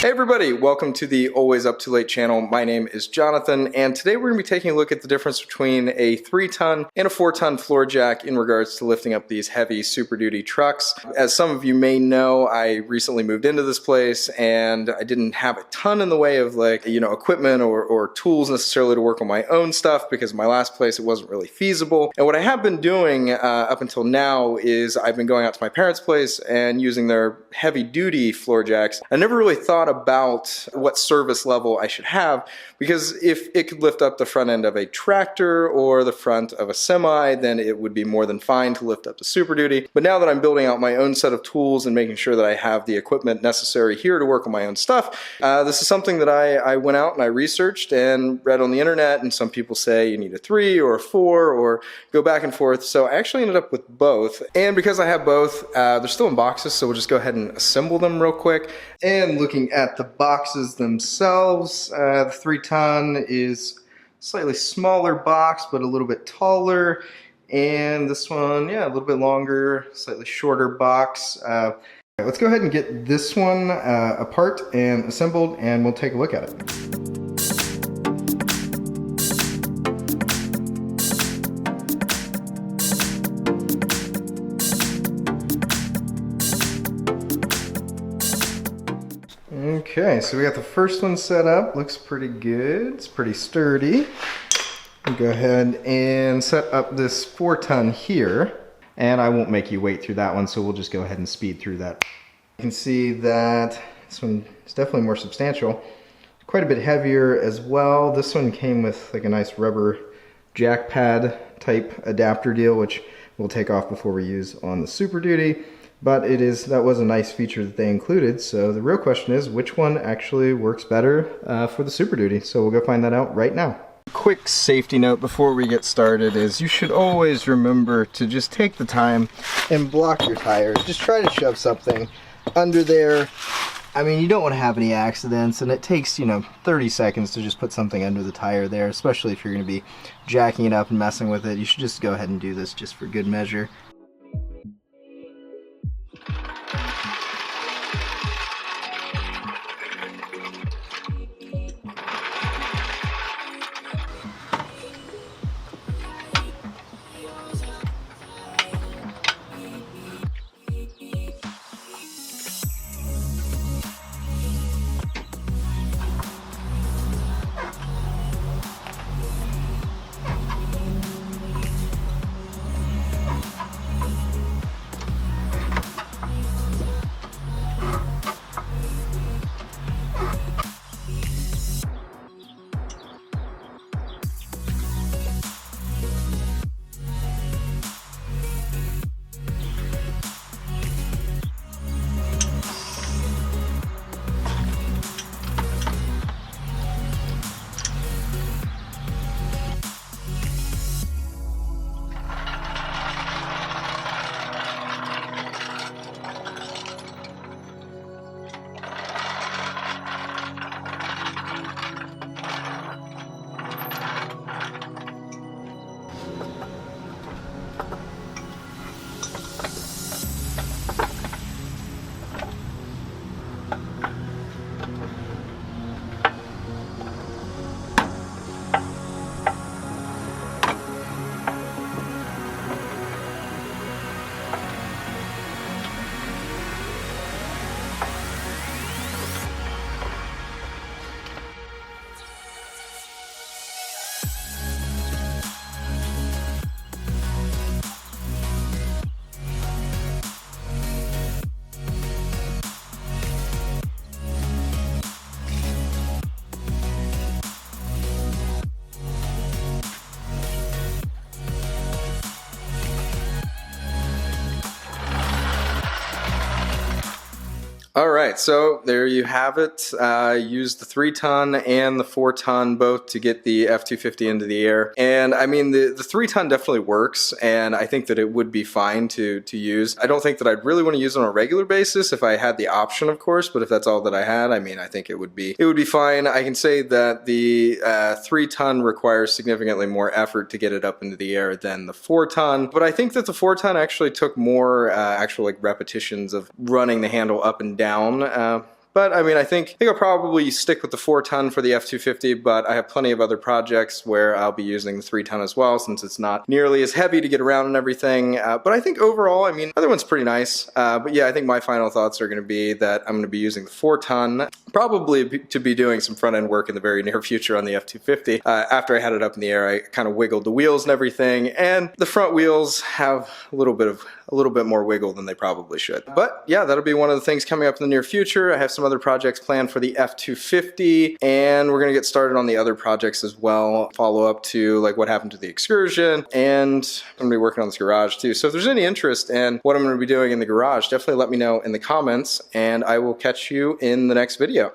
Hey everybody, welcome to the Always Up Too Late channel. My name is Jonathan, and today we're going to be taking a look at the difference between a 3-ton and a 4-ton floor jack in regards to lifting up these heavy Super Duty trucks. As some of you may know, I recently moved into this place and I didn't have a ton in the way of equipment or tools necessarily to work on my own stuff because my last place it wasn't really feasible. And what I have been doing up until now is I've been going out to my parents' place and using their heavy duty floor jacks. I never really thought about what service level I should have, because if it could lift up the front end of a tractor or the front of a semi, then it would be more than fine to lift up to Super Duty. But now that I'm building out my own set of tools and making sure that I have the equipment necessary here to work on my own stuff, this is something that I went out and I researched and read on the internet, and some people say you need a 3 or a 4 or go back and forth. So I actually ended up with both, and because I have both, they're still in boxes, so we'll just go ahead and assemble them real quick. And looking at the boxes themselves, the 3-ton is slightly smaller box but a little bit taller, and this one, yeah, a little bit longer, slightly shorter box. Let's go ahead and get this one apart and assembled, and we'll take a look at it. Okay, so we got the first one set up. Looks pretty good. It's pretty sturdy. We'll go ahead and set up this 4-ton here. And I won't make you wait through that one, so we'll just go ahead and speed through that. You can see that this one is definitely more substantial. Quite a bit heavier as well. This one came with like a nice rubber jack pad type adapter deal, which we'll take off before we use on the Super Duty. But that was a nice feature that they included. So the real question is, which one actually works better for the Super Duty? So we'll go find that out right now. Quick safety note before we get started is you should always remember to just take the time and block your tires. Just try to shove something under there. I mean, you don't want to have any accidents, and it takes, 30 seconds to just put something under the tire there, especially if you're going to be jacking it up and messing with it. You should just go ahead and do this just for good measure. Alright, so there you have it. Used the 3-ton and the 4-ton both to get the F250 into the air. And I mean, the 3-ton definitely works, and I think that it would be fine to use. I don't think that I'd really want to use it on a regular basis if I had the option, of course, but if that's all that I had, I mean, I think it would be fine. I can say that the 3-ton requires significantly more effort to get it up into the air than the 4-ton, but I think that the 4-ton actually took more actual repetitions of running the handle up and down But I mean, I think I'll probably stick with the 4-ton for the F250, but I have plenty of other projects where I'll be using the 3-ton as well, since it's not nearly as heavy to get around and everything. But I think overall, I mean, the other one's pretty nice. But yeah, I think my final thoughts are going to be that I'm going to be using the 4-ton, probably to be doing some front-end work in the very near future on the F250. After I had it up in the air, I kind of wiggled the wheels and everything, and the front wheels have a little bit more wiggle than they probably should. But yeah, that'll be one of the things coming up in the near future. I have some other projects planned for the F250, and we're gonna get started on the other projects as well. Follow up to like what happened to the Excursion, and I'm gonna be working on this garage too. So if there's any interest in what I'm gonna be doing in the garage, definitely let me know in the comments, and I will catch you in the next video.